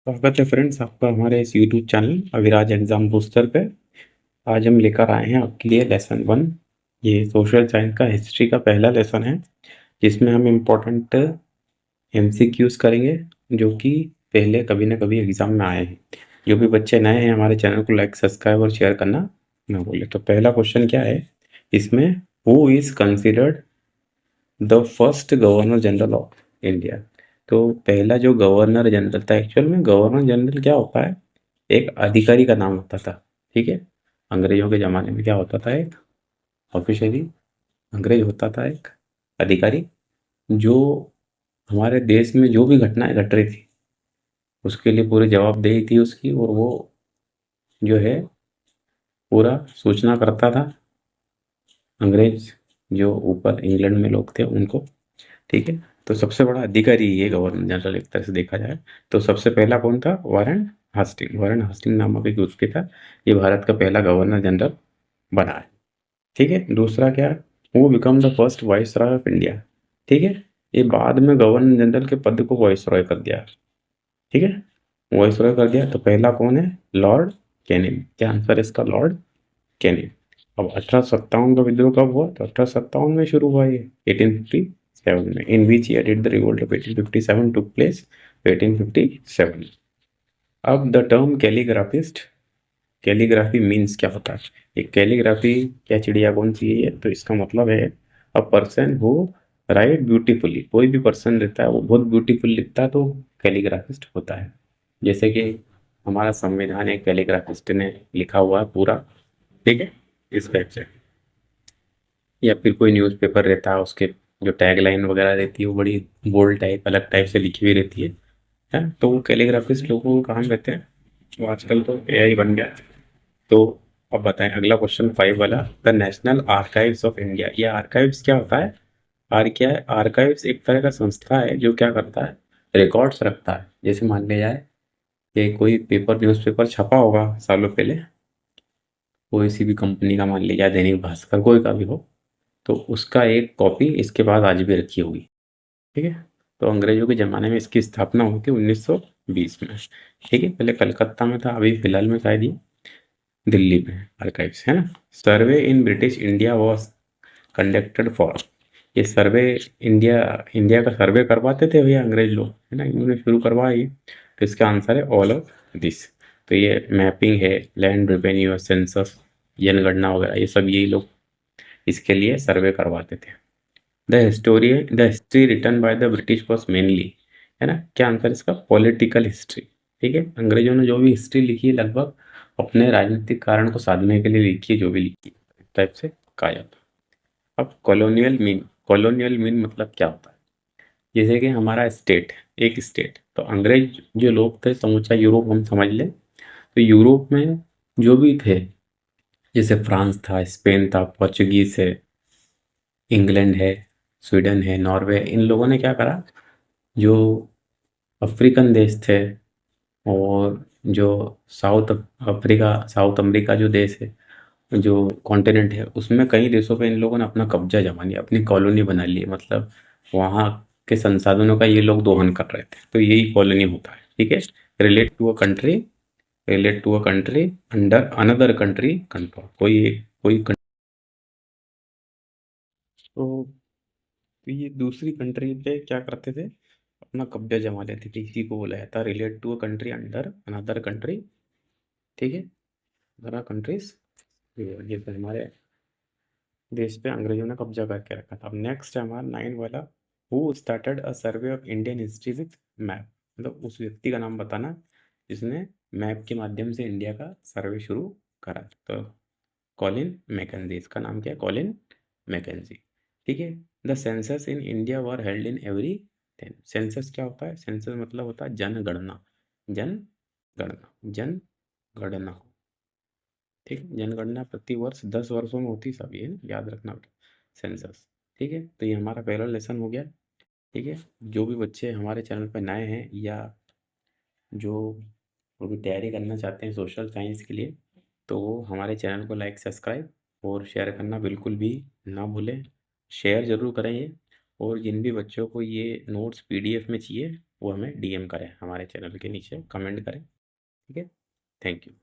स्वागत है फ्रेंड्स आपका हमारे इस YouTube channel Aviraj exam booster पे। आज हम लेकर आए हैं आपके लिए लेसन 1। ये सोशल साइंस का हिस्ट्री का पहला लेसन है, जिसमें हम इम्पोर्टेंट एमसीक्यूज करेंगे जो कि पहले कभी ना कभी एग्जाम में आए हैं। जो भी बच्चे नए हैं हमारे चैनल को लाइक सब्सक्राइब और शेयर करना ना भूलें। तो पहला क्वेश्चन क्या है इसमें, who is considered the first governor general of India. तो पहला जो गवर्नर जनरल था, एक्चुअल में गवर्नर जनरल क्या होता है, एक अधिकारी का नाम होता था। ठीक है, अंग्रेजों के ज़माने में क्या होता था, एक ऑफिशियली अंग्रेज होता था, एक अधिकारी जो हमारे देश में जो भी घटनाएं घट रही थी उसके लिए पूरी जवाबदेही थी उसकी, और वो जो है पूरा सूचना करता था अंग्रेज जो ऊपर इंग्लैंड में लोग थे उनको। ठीक है, तो सबसे बड़ा अधिकारी ये गवर्नर जनरल एक तरह से देखा जाए तो। सबसे पहला कौन था, वारेन हास्टिंग। वारेन हास्टिंग नामक एक उसके था, ये भारत का पहला गवर्नर जनरल बना है। ठीक है, दूसरा क्या है, वो become the first vice Roy of India. ठीक है, ये बाद में गवर्नर जनरल के पद को वाइस रॉय कर दिया। ठीक है, वाइस रॉय कर दिया। तो पहला कौन है, लॉर्ड कैनिंग। क्या आंसर है इसका, लॉर्ड कैनिंग। अब 1857 का विद्रोह कब हुआ, तो 1857 में शुरू हुआ ये 1857 में, in which year did the revolt of 1857 took place, 1857। अब the term calligraphist, calligraphy means क्या होता है, एक कैलीग्राफी क्या चिड़िया कौन सी है ये, तो इसका मतलब है a person who right beautifully. कोई भी पर्सन रहता है वो बहुत ब्यूटीफुल लिखता है तो कैलीग्राफिस्ट होता है। जैसे कि हमारा संविधान एक कैलीग्राफिस्ट ने लिखा हुआ है पूरा। ठीक है, इस टाइप से। या फिर कोई न्यूज़पेपर रहता है उसके जो टैगलाइन वगैरह रहती है वो बड़ी बोल्ड टाइप अलग टाइप से लिखी हुई रहती है। तो वो कैलीग्राफिस्ट लोगों को काम रहते हैं। वो आजकल तो एआई बन गया है। तो अब बताएं अगला क्वेश्चन 5 वाला, the national archives of India. ये आर्काइव्स क्या होता है, क्या है, आर्काइव्स एक तरह का संस्था है जो क्या करता है, रिकॉर्ड्स रखता है। जैसे मान लिया जाए कि कोई पेपर न्यूज़पेपर छपा होगा सालों पहले, कोई सी भी कंपनी का, मान लिया जाए दैनिक भास्कर, कोई का भी हो, तो उसका एक कॉपी इसके पास आज भी रखी होगी। ठीक है, तो अंग्रेजों के ज़माने में इसकी स्थापना हुई थी 1920 में। ठीक है, पहले कलकत्ता में था, अभी फिलहाल में शायद ये दिल्ली में आर्काइव्स है ना। Survey in British India was conducted for, ये सर्वे इंडिया, इंडिया का सर्वे करवाते थे भैया अंग्रेज लोग, है ना, इन्होंने शुरू करवाया ये। तो इसका आंसर है ऑल ऑफ दिस। तो ये मैपिंग है, लैंड रेवेन्यू, सेंसस, जनगणना वगैरह, ये सब यही लोग इसके लिए सर्वे करवाते थे। The history written by the British was mainly, है ना, क्या आंसर इसका, पॉलिटिकल हिस्ट्री। ठीक है, अंग्रेजों ने जो भी हिस्ट्री लिखी है लगभग अपने राजनीतिक कारण को साधने के लिए लिखी है, जो भी लिखी है, इस टाइप से कहा जाता है। अब कॉलोनियल मीन, कॉलोनियल मीन मतलब क्या होता है, जैसे कि हमारा स्टेट, एक स्टेट, तो अंग्रेज जो लोग थे समूचा यूरोप हम समझ लें, तो यूरोप में जो भी थे, जैसे फ्रांस था, स्पेन था, पोर्चुगीज है, इंग्लैंड है, स्वीडन है, नॉर्वे, इन लोगों ने क्या करा, जो अफ्रीकन देश थे और जो साउथ अफ्रीका, साउथ अमेरिका जो देश है, जो कॉन्टिनेंट है, उसमें कई देशों पे इन लोगों ने अपना कब्जा जमा लिया, अपनी कॉलोनी बना ली। मतलब वहाँ के संसाधनों का ये लोग दोहन कर रहे थे, तो यही कॉलोनी होता है। ठीक है, relate to a country, relate to a country under another country control. कोई तो, तो ये दूसरी कंट्री पे क्या करते थे, अपना कब्जा जमा लेते थे, इसी को बोला जाता है relate to a country under another country. ठीक है, अदर कंट्रीज, ये तो हमारे देश पे अंग्रेजों ने कब्जा करके रखा था। अब नेक्स्ट है हमारा 9 वाला, who started a survey of Indian history with map. मतलब उस व्यक्ति का नाम बताना जिसने मैप के माध्यम से इंडिया का सर्वे शुरू करा। तो कॉलिन मैकेंजी, इसका नाम क्या है, कॉलिन मैकेंजी। ठीक है, the census in India were held in every 10। Census क्या होता है, सेंसस मतलब होता है जनगणना, जनगणना, जनगणना। ठीक है, जनगणना प्रति वर्ष 10 वर्षों में होती सब, ये याद रखना बेटा, सेंसस। ठीक है, तो ये हमारा पहला लेसन हो गया। ठीक है, जो भी बच्चे हमारे चैनल पर नए हैं या जो अभी तैयारी करना चाहते हैं सोशल साइंस के लिए, तो वो हमारे चैनल को लाइक सब्सक्राइब और शेयर करना बिल्कुल भी ना भूलें। शेयर ज़रूर करें ये, और जिन भी बच्चों को ये नोट्स पीडीएफ में चाहिए वो हमें DM करें, हमारे चैनल के नीचे कमेंट करें। ठीक है, थैंक यू।